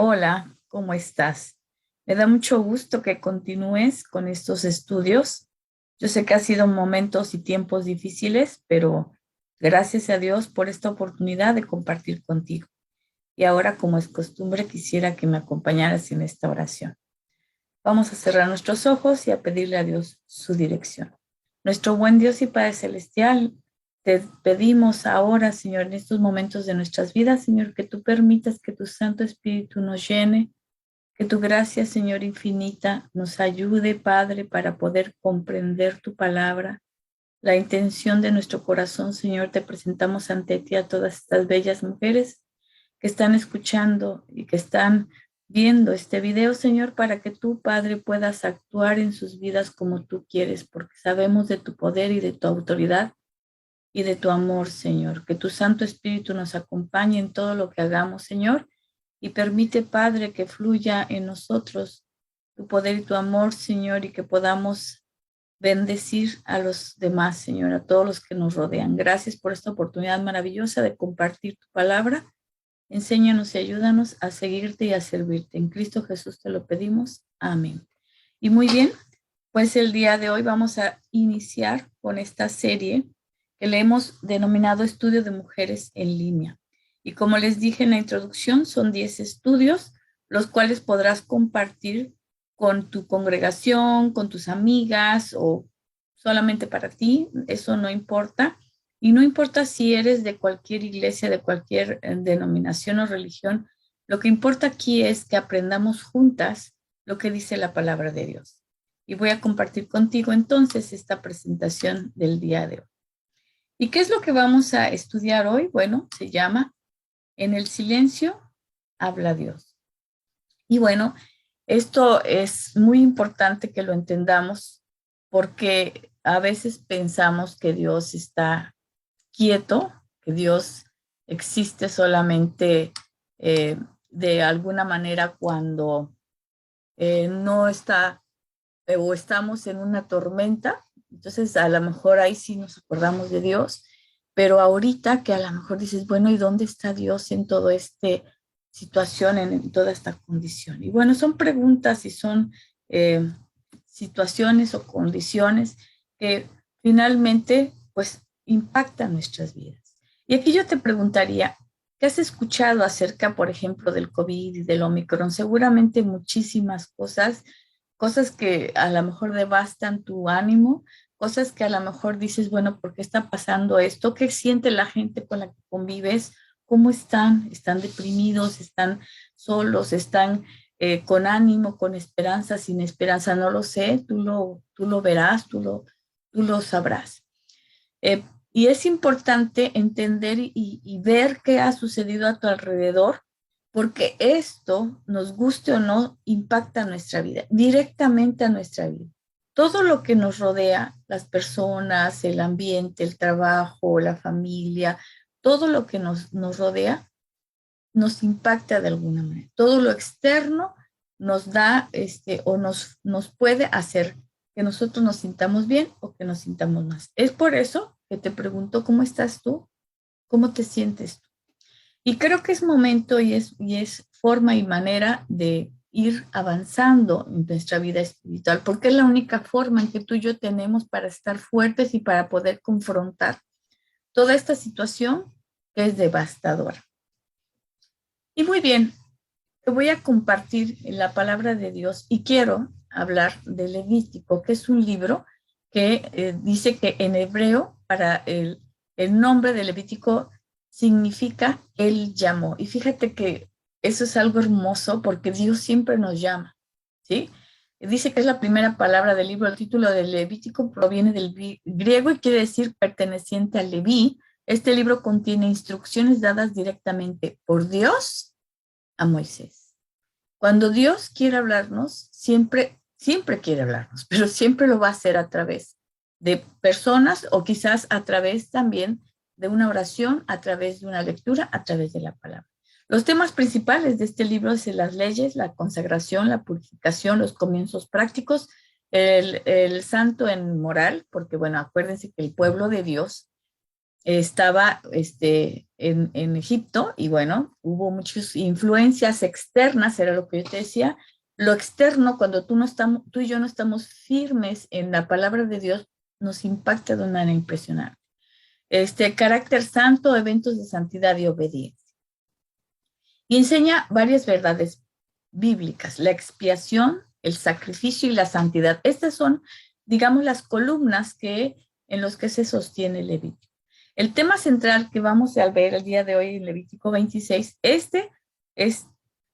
Hola, ¿cómo estás? Me da mucho gusto que continúes con estos estudios. Yo sé que ha sido momentos y tiempos difíciles, pero gracias a Dios por esta oportunidad de compartir contigo. Y ahora, como es costumbre, quisiera que me acompañaras en esta oración. Vamos a cerrar nuestros ojos y a pedirle a Dios su dirección. Nuestro buen Dios y Padre Celestial, te pedimos ahora, Señor, en estos momentos de nuestras vidas, Señor, que tú permitas que tu Santo Espíritu nos llene, que tu gracia, Señor infinita, nos ayude, Padre, para poder comprender tu palabra. La intención de nuestro corazón, Señor, te presentamos ante ti a todas estas bellas mujeres que están escuchando y que están viendo este video, Señor, para que tú, Padre, puedas actuar en sus vidas como tú quieres, porque sabemos de tu poder y de tu autoridad y de tu amor, Señor. Que tu Santo Espíritu nos acompañe en todo lo que hagamos, Señor, y permite, Padre, que fluya en nosotros tu poder y tu amor, Señor, y que podamos bendecir a los demás, Señor, a todos los que nos rodean. Gracias por esta oportunidad maravillosa de compartir tu palabra. Enséñanos y ayúdanos a seguirte y a servirte. En Cristo Jesús te lo pedimos. Amén. Y muy bien, pues el día de hoy vamos a iniciar con esta serie que le hemos denominado Estudio de Mujeres en Línea. Y como les dije en la introducción, son 10 estudios, los cuales podrás compartir con tu congregación, con tus amigas o solamente para ti, eso no importa. Y no importa si eres de cualquier iglesia, de cualquier denominación o religión, lo que importa aquí es que aprendamos juntas lo que dice la palabra de Dios. Y voy a compartir contigo entonces esta presentación del día de hoy. ¿Y qué es lo que vamos a estudiar hoy? Bueno, se llama En el silencio habla Dios. Y bueno, esto es muy importante que lo entendamos porque a veces pensamos que Dios está quieto, que Dios existe solamente de alguna manera cuando no está o estamos en una tormenta. Entonces a lo mejor ahí sí nos acordamos de Dios, pero ahorita que a lo mejor dices, bueno, ¿y dónde está Dios en toda esta situación, en toda esta condición? Y bueno, son preguntas y son eh, situaciones o condiciones que finalmente pues impactan nuestras vidas. Y aquí yo te preguntaría, ¿qué has escuchado acerca, por ejemplo, del COVID y del Omicron? Seguramente muchísimas cosas, cosas que a lo mejor devastan tu ánimo, cosas que a lo mejor dices, bueno, ¿por qué está pasando esto? ¿Qué siente la gente con la que convives? ¿Cómo están? ¿Están deprimidos? ¿Están solos? ¿Están con ánimo, con esperanza, sin esperanza? No lo sé, tú lo verás, tú lo sabrás. Y es importante entender y ver qué ha sucedido a tu alrededor, porque esto, nos guste o no, impacta nuestra vida, directamente a nuestra vida. Todo lo que nos rodea, las personas, el ambiente, el trabajo, la familia, todo lo que nos rodea, nos impacta de alguna manera. Todo lo externo nos da o nos puede hacer que nosotros nos sintamos bien o que nos sintamos más. Es por eso que te pregunto, ¿cómo estás tú? ¿Cómo te sientes tú? Y creo que es momento y es forma y manera de ir avanzando en nuestra vida espiritual, porque es la única forma en que tú y yo tenemos para estar fuertes y para poder confrontar toda esta situación que es devastadora. Y muy bien, te voy a compartir la palabra de Dios y quiero hablar de Levítico, que es un libro que dice que en hebreo para el nombre de Levítico significa Él llamó. Y fíjate que eso es algo hermoso porque Dios siempre nos llama, ¿sí? Dice que es la primera palabra del libro. El título de Levítico proviene del griego y quiere decir perteneciente a Leví. Este libro contiene instrucciones dadas directamente por Dios a Moisés. Cuando Dios quiere hablarnos, siempre quiere hablarnos, pero siempre lo va a hacer a través de personas o quizás a través también de una oración, a través de una lectura, a través de la palabra. Los temas principales de este libro son las leyes, la consagración, la purificación, los comienzos prácticos, el santo en moral, porque bueno, acuérdense que el pueblo de Dios estaba en Egipto y bueno, hubo muchas influencias externas, era lo que yo te decía. Lo externo, cuando tú y yo no estamos firmes en la palabra de Dios, nos impacta de una manera impresionante. Carácter santo, eventos de santidad y obediencia. Y enseña varias verdades bíblicas, la expiación, el sacrificio y la santidad. Estas son, digamos, las columnas en los que se sostiene el Levítico. El tema central que vamos a ver el día de hoy en Levítico 26, es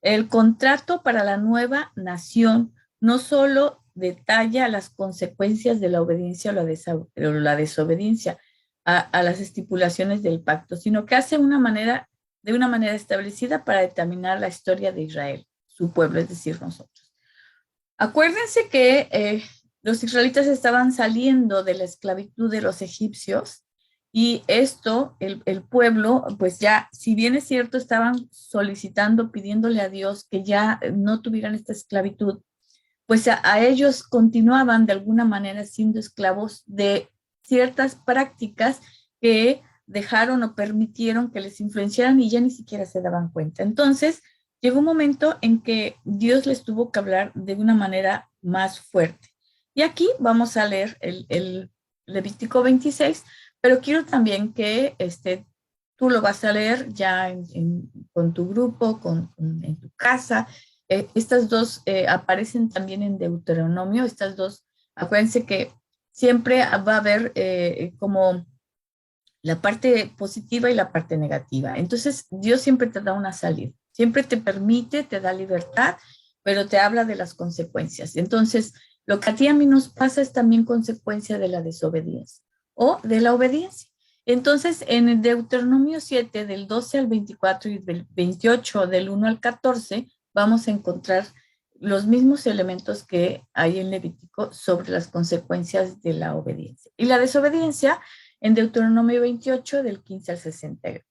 el contrato para la nueva nación. No solo detalla las consecuencias de la obediencia o la desobediencia a las estipulaciones del pacto, sino que hace de una manera establecida para determinar la historia de Israel, su pueblo, es decir, nosotros. Acuérdense que los israelitas estaban saliendo de la esclavitud de los egipcios y el pueblo, pues ya, si bien es cierto, estaban solicitando, pidiéndole a Dios que ya no tuvieran esta esclavitud, pues a ellos continuaban de alguna manera siendo esclavos de ciertas prácticas que dejaron o permitieron que les influenciaran y ya ni siquiera se daban cuenta. Entonces, llegó un momento en que Dios les tuvo que hablar de una manera más fuerte. Y aquí vamos a leer el Levítico 26, pero quiero también que tú lo vas a leer ya con tu grupo, en tu casa. Estas dos aparecen también en Deuteronomio. Estas dos, acuérdense que siempre va a haber como la parte positiva y la parte negativa. Entonces, Dios siempre te da una salida, siempre te permite, te da libertad, pero te habla de las consecuencias. Entonces, lo que a ti y a mí nos pasa es también consecuencia de la desobediencia o de la obediencia. Entonces, en el Deuteronomio 7, del 12 al 24 y del 28, del 1 al 14, vamos a encontrar los mismos elementos que hay en Levítico sobre las consecuencias de la obediencia. Y la desobediencia en Deuteronomio 28, del 15 al 68.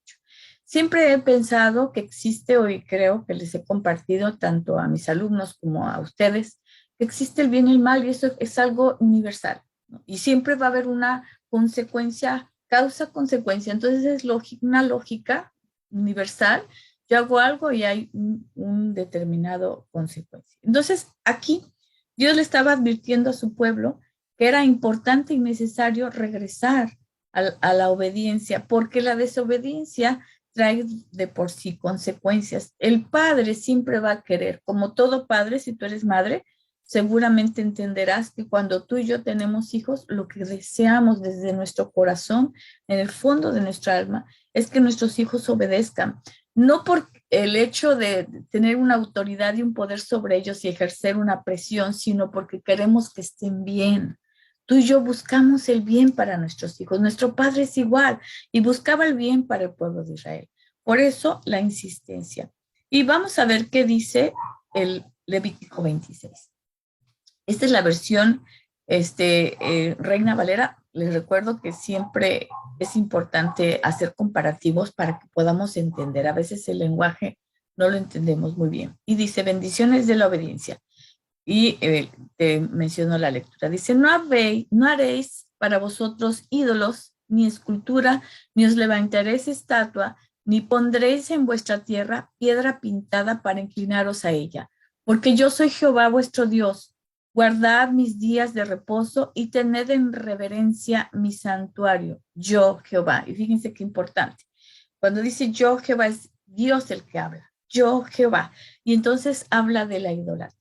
Siempre he pensado que existe, hoy creo que les he compartido tanto a mis alumnos como a ustedes, que existe el bien y el mal y eso es algo universal, ¿no? Y siempre va a haber una consecuencia, causa-consecuencia. Entonces es una lógica universal. Yo hago algo y hay un determinado consecuencia. Entonces aquí Dios le estaba advirtiendo a su pueblo que era importante y necesario regresar a la obediencia, porque la desobediencia trae de por sí consecuencias. El padre siempre va a querer, como todo padre, si tú eres madre, seguramente entenderás que cuando tú y yo tenemos hijos, lo que deseamos desde nuestro corazón, en el fondo de nuestra alma, es que nuestros hijos obedezcan. No por el hecho de tener una autoridad y un poder sobre ellos y ejercer una presión, sino porque queremos que estén bien. Tú y yo buscamos el bien para nuestros hijos. Nuestro padre es igual y buscaba el bien para el pueblo de Israel. Por eso la insistencia. Y vamos a ver qué dice el Levítico 26. Esta es la versión Reina Valera. Les recuerdo que siempre es importante hacer comparativos para que podamos entender. A veces el lenguaje no lo entendemos muy bien. Y dice, bendiciones de la obediencia. Y te menciono la lectura. Dice, no haréis para vosotros ídolos, ni escultura, ni os levantaréis estatua, ni pondréis en vuestra tierra piedra pintada para inclinaros a ella. Porque yo soy Jehová vuestro Dios. Guardad mis días de reposo y tened en reverencia mi santuario. Yo, Jehová. Y fíjense qué importante. Cuando dice yo, Jehová, es Dios el que habla. Yo, Jehová. Y entonces habla de la idolatría.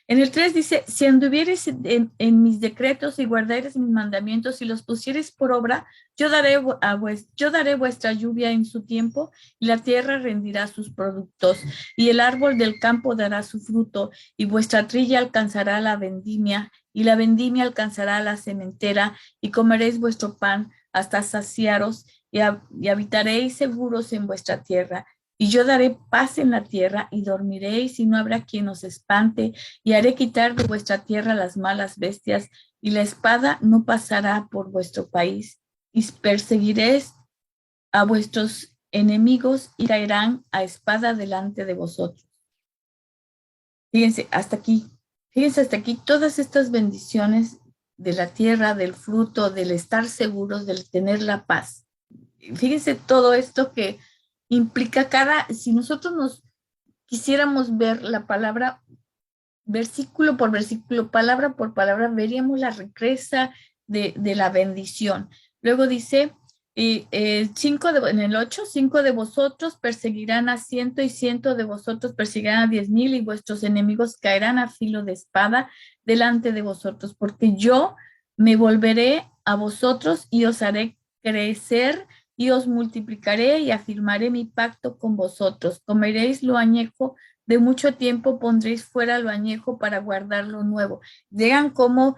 En el 3 dice, si anduvieres en mis decretos y guardares mis mandamientos y los pusieres por obra, yo daré vuestra lluvia en su tiempo y la tierra rendirá sus productos y el árbol del campo dará su fruto y vuestra trilla alcanzará la vendimia y la vendimia alcanzará la sementera y comeréis vuestro pan hasta saciaros y habitaréis seguros en vuestra tierra. Y yo daré paz en la tierra y dormiréis y no habrá quien os espante y haré quitar de vuestra tierra las malas bestias y la espada no pasará por vuestro país y perseguiréis a vuestros enemigos y caerán a espada delante de vosotros. Fíjense hasta aquí todas estas bendiciones de la tierra, del fruto, del estar seguros, del tener la paz. Fíjense todo esto que implica si nosotros nos quisiéramos ver la palabra versículo por versículo, palabra por palabra, veríamos la riqueza de la bendición. Luego dice, en el 8, 5 de vosotros perseguirán a 100 y 100 de vosotros perseguirán a 10,000 y vuestros enemigos caerán a filo de espada delante de vosotros, porque yo me volveré a vosotros y os haré crecer y os multiplicaré y afirmaré mi pacto con vosotros. Comeréis lo añejo de mucho tiempo, pondréis fuera lo añejo para guardar lo nuevo. Vean cómo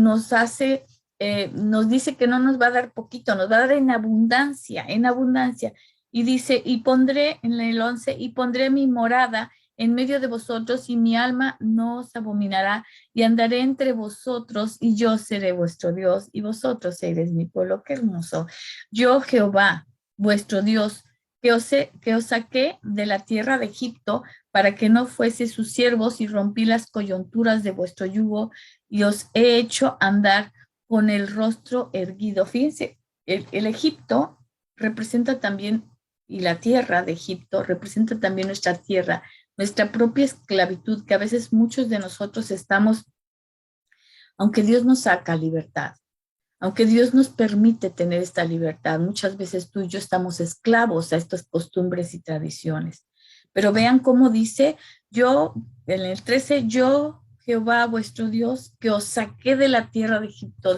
nos dice que no nos va a dar poquito, nos va a dar en abundancia, en abundancia. Y dice, y pondré en el 11, y pondré mi morada en medio de vosotros, y mi alma no os abominará, y andaré entre vosotros, y yo seré vuestro Dios, y vosotros seréis mi pueblo. Qué hermoso. Yo, Jehová, vuestro Dios, que os saqué de la tierra de Egipto para que no fuese sus siervos, y rompí las coyunturas de vuestro yugo, y os he hecho andar con el rostro erguido. Fíjense, el Egipto representa también, y la tierra de Egipto representa también nuestra tierra, nuestra propia esclavitud, que a veces muchos de nosotros estamos, aunque Dios nos saca libertad, aunque Dios nos permite tener esta libertad, muchas veces tú y yo estamos esclavos a estas costumbres y tradiciones. Pero vean cómo dice, yo, en el 13, yo, Jehová vuestro Dios, que os saqué de la tierra de Egipto,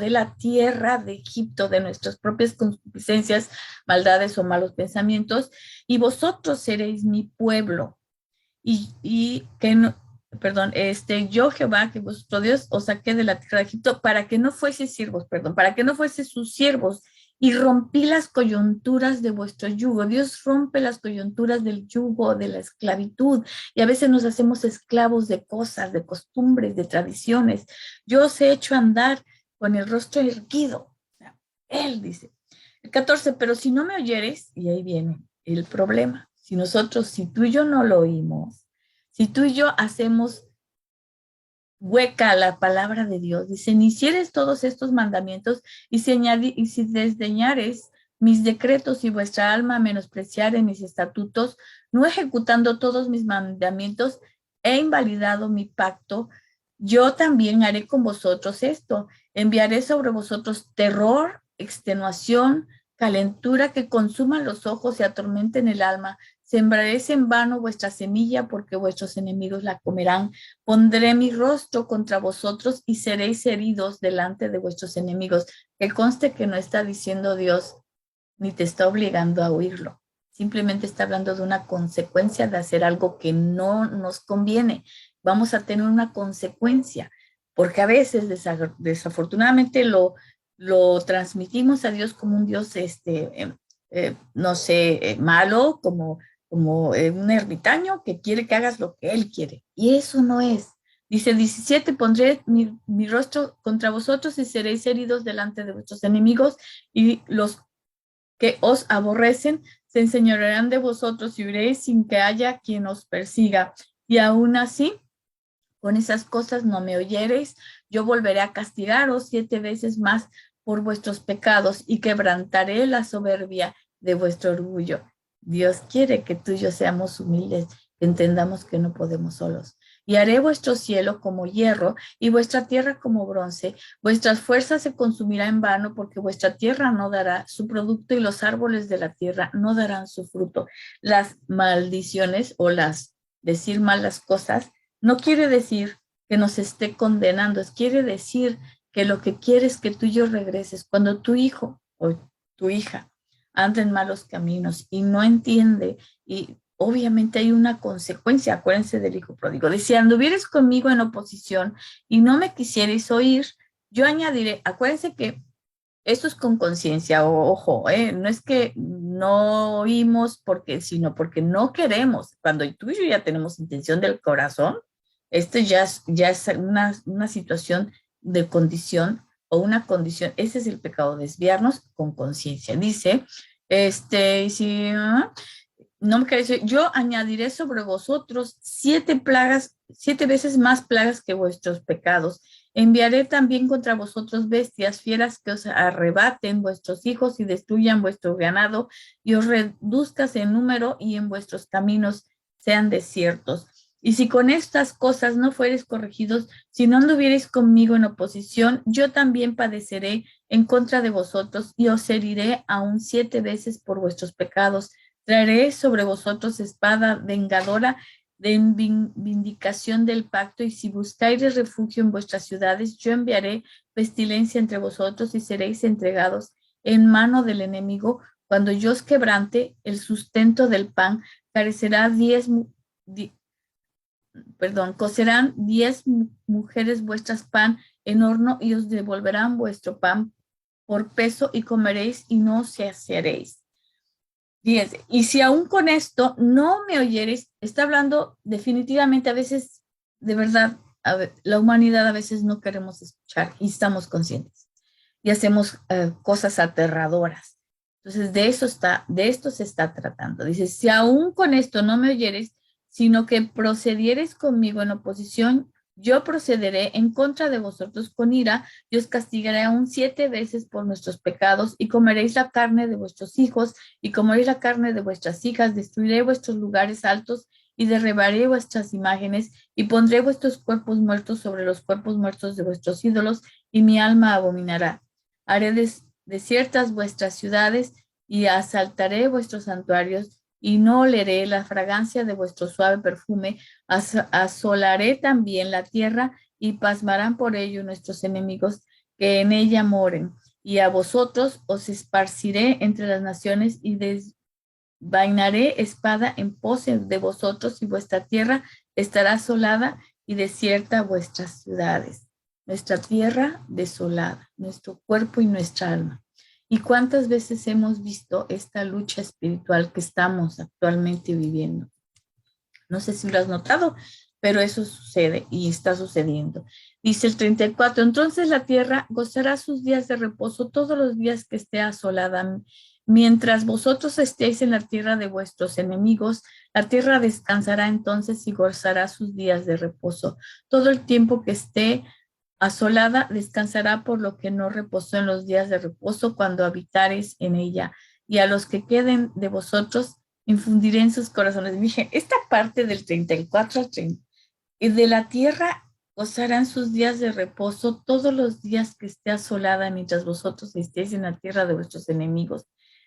de nuestras propias concupiscencias, maldades o malos pensamientos, y vosotros seréis mi pueblo, y que no, perdón, yo Jehová, que vuestro Dios os saqué de la tierra de Egipto para que no fuese siervos, perdón, para que no fuese sus siervos, y rompí las coyunturas de vuestro yugo. Dios rompe las coyunturas del yugo, de la esclavitud, y a veces nos hacemos esclavos de cosas, de costumbres, de tradiciones. Yo os he hecho andar con el rostro erguido. Él dice. El 14, pero si no me oyeres, y ahí viene el problema. Si tú y yo no lo oímos, si tú y yo hacemos hueca la palabra de Dios, dice, ni hicieres todos estos mandamientos y si desdeñares mis decretos y vuestra alma menospreciare mis estatutos, no ejecutando todos mis mandamientos, he invalidado mi pacto, yo también haré con vosotros esto, enviaré sobre vosotros terror, extenuación, calentura que consuman los ojos y atormenten el alma. Sembraréis en vano vuestra semilla porque vuestros enemigos la comerán. Pondré mi rostro contra vosotros y seréis heridos delante de vuestros enemigos. Que conste que no está diciendo Dios ni te está obligando a oírlo. Simplemente está hablando de una consecuencia de hacer algo que no nos conviene. Vamos a tener una consecuencia, porque a veces desafortunadamente lo transmitimos a Dios como un Dios, no sé, malo, como un ermitaño que quiere que hagas lo que él quiere. Y eso no es. Dice 17, pondré mi rostro contra vosotros y seréis heridos delante de vuestros enemigos, y los que os aborrecen se enseñorearán de vosotros y huiréis sin que haya quien os persiga. Y aún así, con esas cosas no me oyereis, yo volveré a castigaros 7 veces más por vuestros pecados y quebrantaré la soberbia de vuestro orgullo. Dios quiere que tú y yo seamos humildes, que entendamos que no podemos solos. Y haré vuestro cielo como hierro y vuestra tierra como bronce. Vuestras fuerzas se consumirán en vano porque vuestra tierra no dará su producto y los árboles de la tierra no darán su fruto. Las maldiciones o decir malas cosas no quiere decir que nos esté condenando, quiere decir que lo que quiere es que tú y yo regreses. Cuando tu hijo o tu hija anda en malos caminos y no entiende, y obviamente hay una consecuencia, acuérdense del hijo pródigo. Dice, anduvieres conmigo en oposición y no me quisierais oír, yo añadiré, acuérdense que esto es con conciencia, ojo, no es que no oímos sino porque no queremos. Cuando tú y yo ya tenemos intención del corazón, esto ya es una situación de condición o una condición. Ese es el pecado, desviarnos con conciencia. Dice, no me quiere decir, yo añadiré sobre vosotros 7 plagas, 7 veces más plagas que vuestros pecados. Enviaré también contra vosotros bestias fieras que os arrebaten vuestros hijos y destruyan vuestro ganado y os reduzcas en número y en vuestros caminos sean desiertos. Y si con estas cosas no fuereis corregidos, si no anduviereis conmigo en oposición, yo también padeceré en contra de vosotros y os heriré aún 7 veces por vuestros pecados. Traeré sobre vosotros espada vengadora de vindicación del pacto, y si buscáis refugio en vuestras ciudades, yo enviaré pestilencia entre vosotros y seréis entregados en mano del enemigo. Cuando yo os quebrante el sustento del pan, carecerá cocerán 10 mujeres vuestras pan en horno y os devolverán vuestro pan por peso y comeréis y no os saciaréis. Fíjense, y si aún con esto no me oyereis, está hablando definitivamente a veces, de verdad, la humanidad a veces no queremos escuchar y estamos conscientes y hacemos cosas aterradoras. Entonces, de esto se está tratando. Dice, si aún con esto no me oyereis, sino que procediereis conmigo en oposición, yo procederé en contra de vosotros con ira y os castigaré aún 7 veces por nuestros pecados y comeréis la carne de vuestros hijos y comeréis la carne de vuestras hijas, destruiré vuestros lugares altos y derribaré vuestras imágenes y pondré vuestros cuerpos muertos sobre los cuerpos muertos de vuestros ídolos y mi alma abominará. Haré desiertas vuestras ciudades y asaltaré vuestros santuarios y no oleré la fragancia de vuestro suave perfume. Asolaré también la tierra y pasmarán por ello nuestros enemigos que en ella moren. Y a vosotros os esparciré entre las naciones y desvainaré espada en pos de vosotros y vuestra tierra estará asolada y desierta vuestras ciudades. Nuestra tierra desolada, nuestro cuerpo y nuestra alma. ¿Y cuántas veces hemos visto esta lucha espiritual que estamos actualmente viviendo? No sé si lo has notado, pero eso sucede y está sucediendo. Dice el 34, entonces la tierra gozará sus días de reposo todos los días que esté asolada. Mientras vosotros estéis en la tierra de vuestros enemigos, la tierra descansará entonces y gozará sus días de reposo. Todo el tiempo que esté asolada descansará, por lo que no reposó en los días de reposo cuando habitareis en ella. Y a los que queden de vosotros infundiré en sus corazones. Dije, esta parte del 34 al 30, y de la tierra gozarán sus días de reposo todos los días que esté asolada, mientras vosotros estéis en la tierra de vuestros enemigos.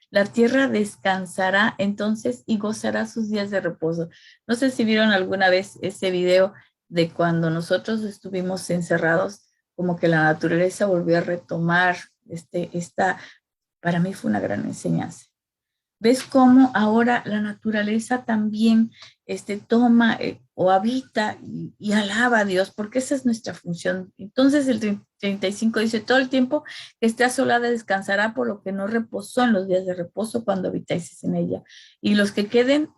La tierra descansará entonces y gozará sus días de reposo. No sé si vieron alguna vez ese video de cuando nosotros estuvimos encerrados, como que la naturaleza volvió a retomar para mí fue una gran enseñanza. ¿Ves cómo ahora la naturaleza también toma o habita y alaba a Dios? Porque esa es nuestra función. Entonces el 35 dice, todo el tiempo que esté asolada descansará, por lo que no reposó en los días de reposo cuando habitáis en ella. Y los que queden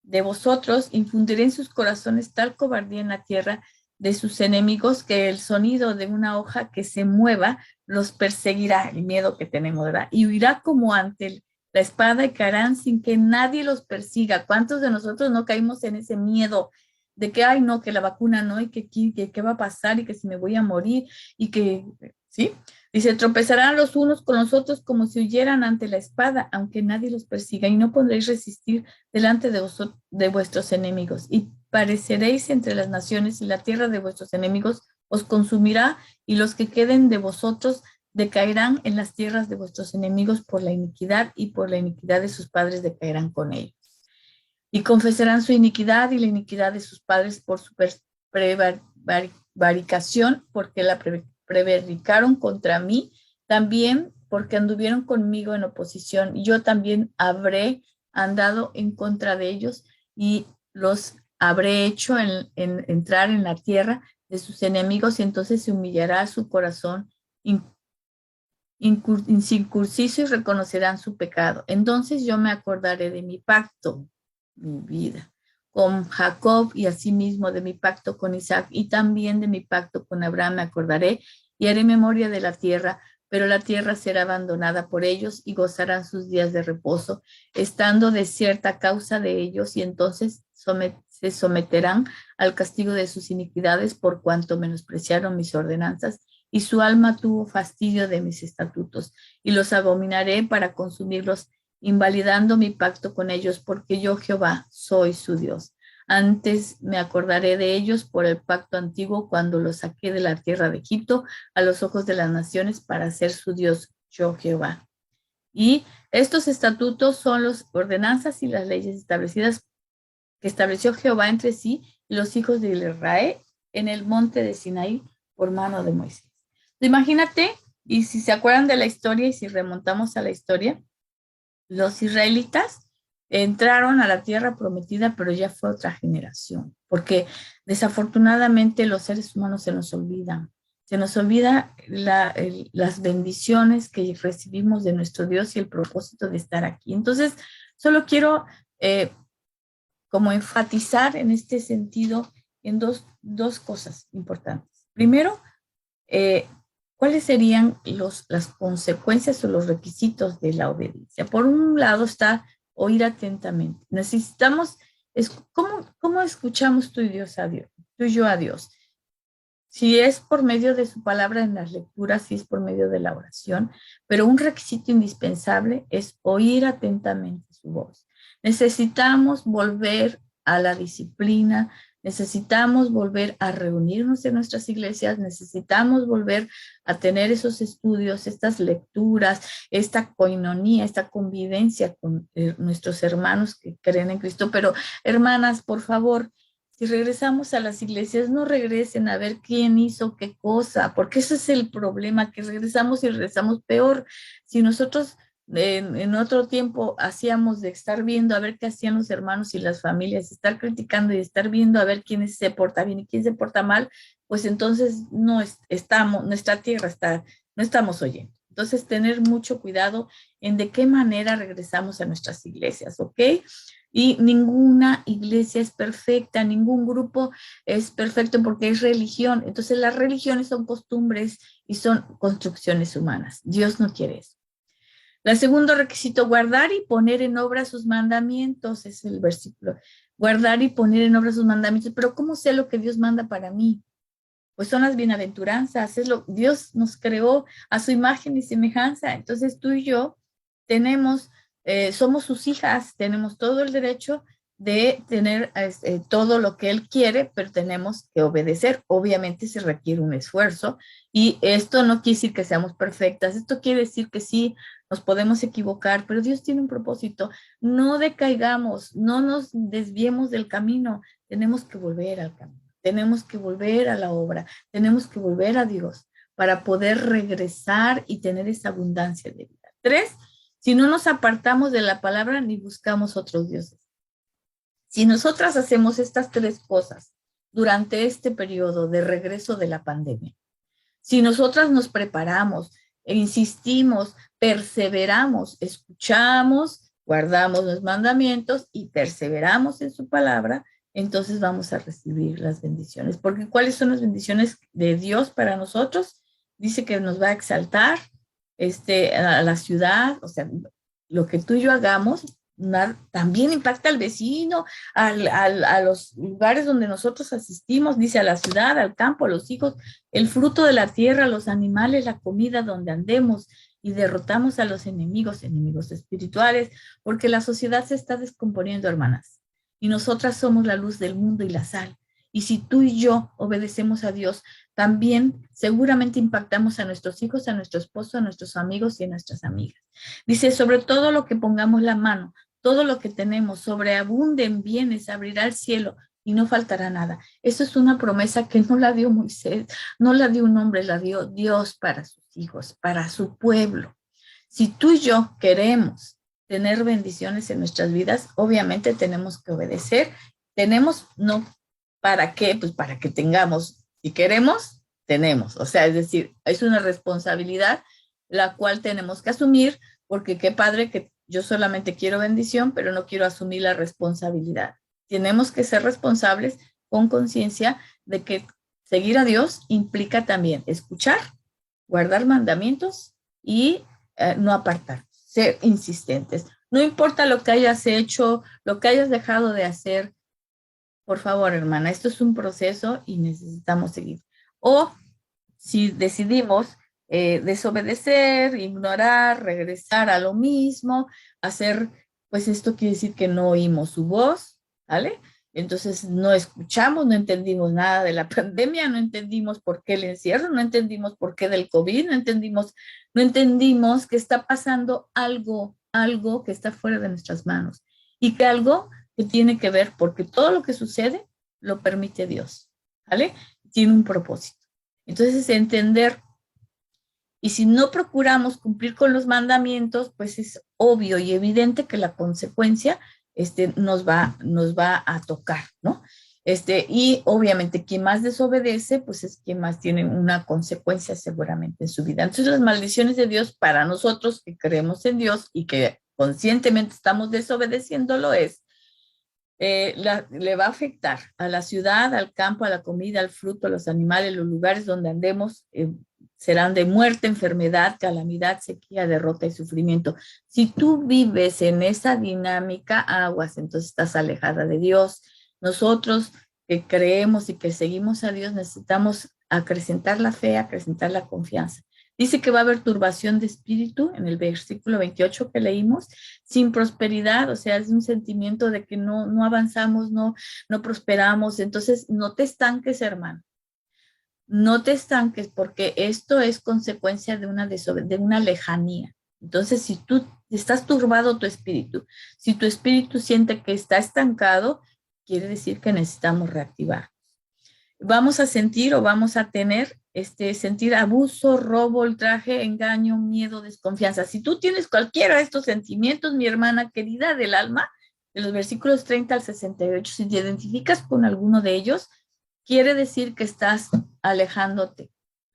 de vosotros infundiré en sus corazones tal cobardía en la tierra de sus enemigos, que el sonido de una hoja que se mueva los perseguirá, el miedo que tenemos, ¿verdad? Y huirá como ante la espada y caerán sin que nadie los persiga. ¿Cuántos de nosotros no caímos en ese miedo de que, ay, no, que la vacuna no, y que qué va a pasar, y que si me voy a morir, y que, ¿sí? Dice, tropezarán los unos con los otros como si huyeran ante la espada, aunque nadie los persiga, y no podréis resistir delante de vuestros enemigos. Y pareceréis entre las naciones, y la tierra de vuestros enemigos os consumirá, y los que queden de vosotros decaerán en las tierras de vuestros enemigos por la iniquidad, y por la iniquidad de sus padres decaerán con ellos. Y confesarán su iniquidad y la iniquidad de sus padres por su prevaricación, porque la prevaricaron contra mí, también porque anduvieron conmigo en oposición. Y yo también habré andado en contra de ellos y los habré hecho entrar en la tierra de sus enemigos, y entonces se humillará su corazón incircunciso y reconocerán su pecado. Entonces yo me acordaré de mi pacto, mi vida, con Jacob, y asimismo de mi pacto con Isaac, y también de mi pacto con Abraham me acordaré, y haré memoria de la tierra pero la tierra será abandonada por ellos y gozarán sus días de reposo, estando desierta a causa de ellos, y entonces se someterán al castigo de sus iniquidades por cuanto menospreciaron mis ordenanzas, y su alma tuvo fastidio de mis estatutos, y los abominaré para consumirlos, invalidando mi pacto con ellos, porque yo, Jehová, soy su Dios. Antes me acordaré de ellos por el pacto antiguo cuando los saqué de la tierra de Egipto a los ojos de las naciones para ser su Dios, yo Jehová. Y estos estatutos son las ordenanzas y las leyes establecidas que estableció Jehová entre sí y los hijos de Israel en el monte de Sinaí por mano de Moisés. Imagínate, y si se acuerdan de la historia y si remontamos a la historia, los israelitas entraron a la tierra prometida, pero ya fue otra generación, porque desafortunadamente los seres humanos se nos olvida las bendiciones que recibimos de nuestro Dios y el propósito de estar aquí. Entonces, solo quiero como enfatizar en este sentido en dos cosas importantes. Primero, ¿cuáles serían las consecuencias o los requisitos de la obediencia? Por un lado está oír atentamente. Necesitamos, ¿cómo escuchamos tú y yo a Dios? Si es por medio de su palabra en las lecturas, si es por medio de la oración, pero un requisito indispensable es oír atentamente su voz. Necesitamos volver a la disciplina, necesitamos volver a reunirnos en nuestras iglesias, necesitamos volver a tener esos estudios, estas lecturas, esta coinonía, esta convivencia con nuestros hermanos que creen en Cristo. Pero, hermanas, por favor, si regresamos a las iglesias, no regresen a ver quién hizo qué cosa, porque ese es el problema, que regresamos y regresamos peor. Si nosotros en otro tiempo hacíamos de estar viendo a ver qué hacían los hermanos y las familias, estar criticando y estar viendo a ver quién se porta bien y quién se porta mal, pues entonces nuestra tierra está, no estamos oyendo. Entonces, tener mucho cuidado en de qué manera regresamos a nuestras iglesias, ¿ok? Y ninguna iglesia es perfecta, ningún grupo es perfecto porque es religión. Entonces las religiones son costumbres y son construcciones humanas. Dios no quiere eso. El segundo requisito, guardar y poner en obra sus mandamientos, es el versículo. Guardar y poner en obra sus mandamientos. Pero ¿cómo sé lo que Dios manda para mí? Pues son las bienaventuranzas. Dios nos creó a su imagen y semejanza. Entonces tú y yo somos sus hijas, tenemos todo el derecho de tener todo lo que Él quiere, pero tenemos que obedecer. Obviamente se requiere un esfuerzo y esto no quiere decir que seamos perfectas, esto quiere decir que sí, nos podemos equivocar, pero Dios tiene un propósito. No decaigamos, no nos desviemos del camino, tenemos que volver al camino, tenemos que volver a la obra, tenemos que volver a Dios para poder regresar y tener esa abundancia de vida. 3, si no nos apartamos de la palabra ni buscamos otros dioses. Si nosotras hacemos estas 3 cosas durante este periodo de regreso de la pandemia, si nosotras nos preparamos e insistimos, perseveramos, escuchamos, guardamos los mandamientos y perseveramos en su palabra, entonces vamos a recibir las bendiciones. Porque ¿cuáles son las bendiciones de Dios para nosotros? Dice que nos va a exaltar a la ciudad, o sea, lo que tú y yo hagamos también impacta al vecino, a los lugares donde nosotros asistimos, dice a la ciudad, al campo, a los hijos, el fruto de la tierra, los animales, la comida donde andemos, y derrotamos a los enemigos espirituales, porque la sociedad se está descomponiendo, hermanas, y nosotras somos la luz del mundo y la sal. Y si tú y yo obedecemos a Dios, también seguramente impactamos a nuestros hijos, a nuestro esposo, a nuestros amigos y a nuestras amigas. Dice, sobre todo lo que pongamos la mano, todo lo que tenemos, sobreabunde en bienes, abrirá el cielo y no faltará nada. Eso es una promesa que no la dio Moisés, no la dio un hombre, la dio Dios para sus hijos, para su pueblo. Si tú y yo queremos tener bendiciones en nuestras vidas, obviamente tenemos que obedecer. No, ¿para qué? Pues para que tengamos, si queremos, tenemos. O sea, es decir, es una responsabilidad la cual tenemos que asumir, porque qué padre que yo solamente quiero bendición, pero no quiero asumir la responsabilidad. Tenemos que ser responsables con conciencia de que seguir a Dios implica también escuchar, guardar mandamientos y no apartar, ser insistentes. No importa lo que hayas hecho, lo que hayas dejado de hacer, por favor, hermana, esto es un proceso y necesitamos seguir. O si decidimos desobedecer, ignorar, regresar a lo mismo, hacer, pues esto quiere decir que no oímos su voz, ¿vale? Entonces no escuchamos, no entendimos nada de la pandemia, no entendimos por qué el encierro, no entendimos por qué del COVID, no entendimos que está pasando algo que está fuera de nuestras manos y que algo que tiene que ver, porque todo lo que sucede lo permite Dios, ¿vale? Tiene un propósito. Entonces, entender, y si no procuramos cumplir con los mandamientos, pues es obvio y evidente que la consecuencia nos va a tocar, ¿no? Y obviamente quien más desobedece, pues es quien más tiene una consecuencia seguramente en su vida. Entonces las maldiciones de Dios para nosotros que creemos en Dios y que conscientemente estamos desobedeciéndolo le va a afectar a la ciudad, al campo, a la comida, al fruto, a los animales, los lugares donde andemos, serán de muerte, enfermedad, calamidad, sequía, derrota y sufrimiento. Si tú vives en esa dinámica, aguas, entonces estás alejada de Dios. Nosotros que creemos y que seguimos a Dios necesitamos acrecentar la fe, acrecentar la confianza. Dice que va a haber turbación de espíritu en el versículo 28 que leímos, sin prosperidad, o sea, es un sentimiento de que no avanzamos, no prosperamos. Entonces, no te estanques, hermano. No te estanques porque esto es consecuencia de una lejanía. Entonces, si tú estás turbado tu espíritu, si tu espíritu siente que está estancado, quiere decir que necesitamos reactivar. Vamos a sentir o vamos a tener sentir abuso, robo, ultraje, engaño, miedo, desconfianza. Si tú tienes cualquiera de estos sentimientos, mi hermana querida del alma, de los versículos 30 al 68, si te identificas con alguno de ellos, quiere decir que estás alejándote.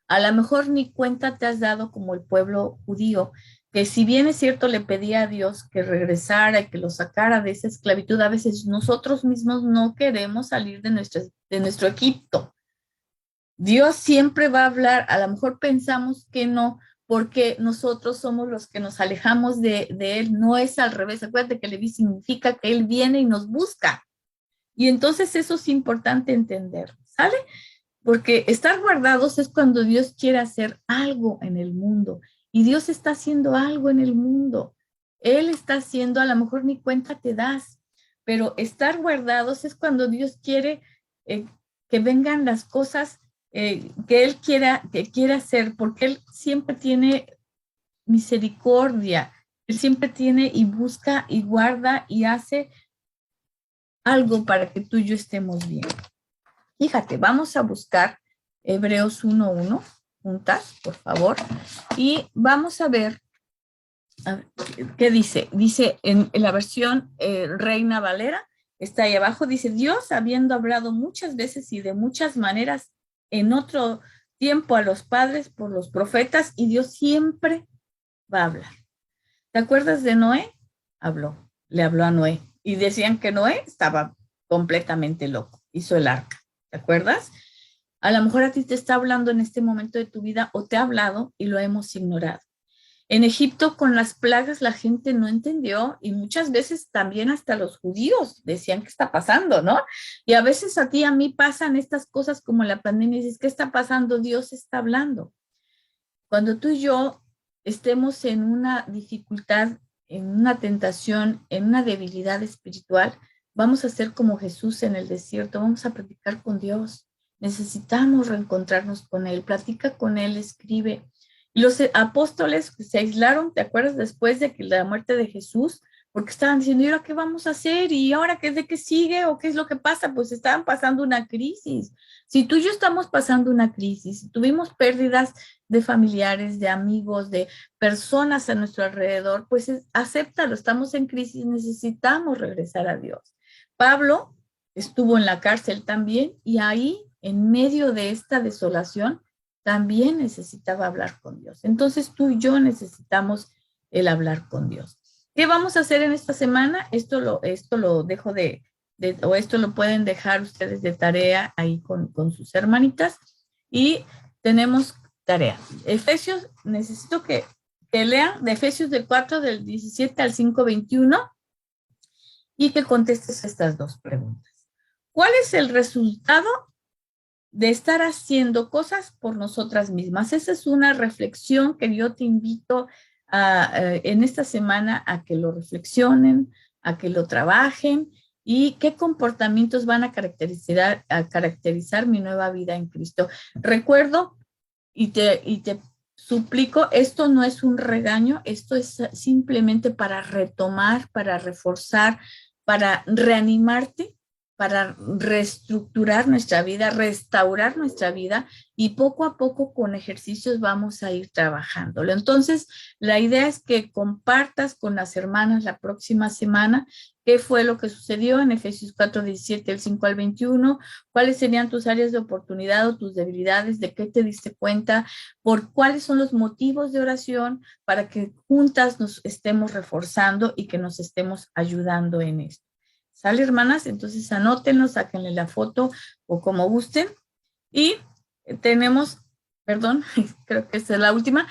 A lo mejor ni cuenta te has dado como el pueblo judío, que si bien es cierto le pedía a Dios que regresara y que lo sacara de esa esclavitud, a veces nosotros mismos no queremos salir de nuestro Egipto. Dios siempre va a hablar, a lo mejor pensamos que no, porque nosotros somos los que nos alejamos de Él, no es al revés. Acuérdate que Leví significa que Él viene y nos busca. Y entonces eso es importante entender, ¿sale? Porque estar guardados es cuando Dios quiere hacer algo en el mundo. Y Dios está haciendo algo en el mundo. Él está haciendo, a lo mejor ni cuenta te das, pero estar guardados es cuando Dios quiere que vengan las cosas que Él quiera hacer, porque Él siempre tiene misericordia. Él siempre tiene y busca y guarda y hace algo para que tú y yo estemos bien. Fíjate, vamos a buscar Hebreos 1:1 juntas, por favor, y vamos a ver qué dice. Dice en la versión Reina Valera, está ahí abajo, dice, Dios, habiendo hablado muchas veces y de muchas maneras en otro tiempo a los padres por los profetas, y Dios siempre va a hablar. ¿Te acuerdas de Noé? Le habló a Noé, y decían que Noé estaba completamente loco, hizo el arca. ¿Te acuerdas? A lo mejor a ti te está hablando en este momento de tu vida o te ha hablado y lo hemos ignorado. En Egipto con las plagas la gente no entendió y muchas veces también hasta los judíos decían qué está pasando, ¿no? Y a veces a ti, a mí pasan estas cosas como la pandemia y dices, ¿qué está pasando? Dios está hablando. Cuando tú y yo estemos en una dificultad, en una tentación, en una debilidad espiritual, vamos a ser como Jesús en el desierto, vamos a practicar con Dios. Necesitamos reencontrarnos con Él, platica con Él, escribe. Y los apóstoles se aislaron, ¿te acuerdas? Después de que la muerte de Jesús, porque estaban diciendo, ¿y ahora qué vamos a hacer? ¿Y ahora qué es de qué sigue? ¿O qué es lo que pasa? Pues estaban pasando una crisis. Si tú y yo estamos pasando una crisis, si tuvimos pérdidas de familiares, de amigos, de personas a nuestro alrededor, pues acéptalo, estamos en crisis, necesitamos regresar a Dios. Pablo estuvo en la cárcel también y ahí, en medio de esta desolación, también necesitaba hablar con Dios. Entonces tú y yo necesitamos el hablar con Dios. ¿Qué vamos a hacer en esta semana? Esto lo dejo o esto lo pueden dejar ustedes de tarea ahí con sus hermanitas. Y tenemos tarea. Efesios, necesito que que lean de Efesios del 4, del 17 al 5:21 y que contestes estas dos preguntas. ¿Cuál es el resultado de estar haciendo cosas por nosotras mismas? Esa es una reflexión que yo te invito en esta semana a que lo reflexionen, a que lo trabajen y qué comportamientos van a caracterizar mi nueva vida en Cristo. Recuerdo y te suplico, esto no es un regaño, esto es simplemente para retomar, para reforzar, para reanimarte, para reestructurar nuestra vida, restaurar nuestra vida y poco a poco con ejercicios vamos a ir trabajándolo. Entonces, la idea es que compartas con las hermanas la próxima semana qué fue lo que sucedió en Efesios 4, 17, del 5 al 21, cuáles serían tus áreas de oportunidad o tus debilidades, de qué te diste cuenta, por cuáles son los motivos de oración para que juntas nos estemos reforzando y que nos estemos ayudando en esto. ¿Sale, hermanas? Entonces anótenlo, sáquenle la foto o como gusten. Y tenemos, perdón, creo que esta es la última,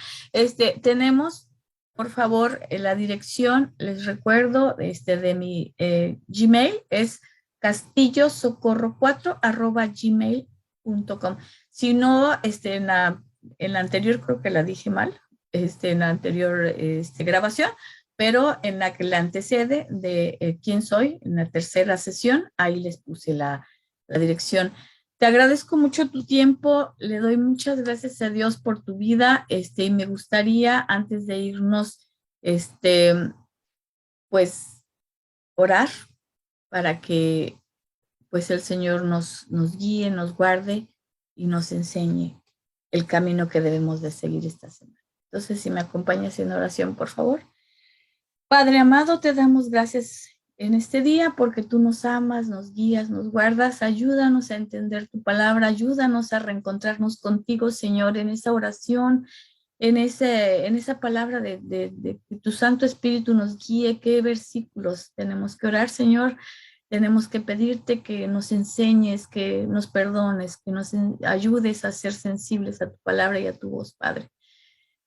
tenemos, por favor, la dirección, les recuerdo, de mi Gmail, es castillosocorro4@gmail.com. Si no, en la anterior creo que la dije mal, en la anterior grabación, pero en la que la antecede de quién soy, en la tercera sesión, ahí les puse la dirección. Te agradezco mucho tu tiempo, le doy muchas gracias a Dios por tu vida, y me gustaría, antes de irnos, pues, orar para que, pues, el Señor nos guíe, nos guarde y nos enseñe el camino que debemos de seguir esta semana. Entonces, si me acompañas en oración, por favor. Padre amado, te damos gracias en este día porque tú nos amas, nos guías, nos guardas. Ayúdanos a entender tu palabra, ayúdanos a reencontrarnos contigo, Señor, en esa oración, en esa palabra de que tu Santo Espíritu nos guíe. ¿Qué versículos tenemos que orar, Señor? Tenemos que pedirte que nos enseñes, que nos perdones, que nos ayudes a ser sensibles a tu palabra y a tu voz, Padre.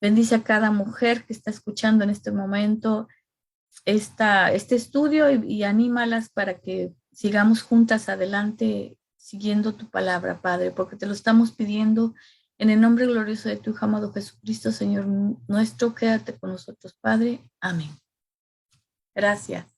Bendice a cada mujer que está escuchando en este momento este estudio y anímalas para que sigamos juntas adelante siguiendo tu palabra, Padre, porque te lo estamos pidiendo en el nombre glorioso de tu Hijo amado Jesucristo, Señor nuestro. Quédate con nosotros, Padre. Amén. Gracias.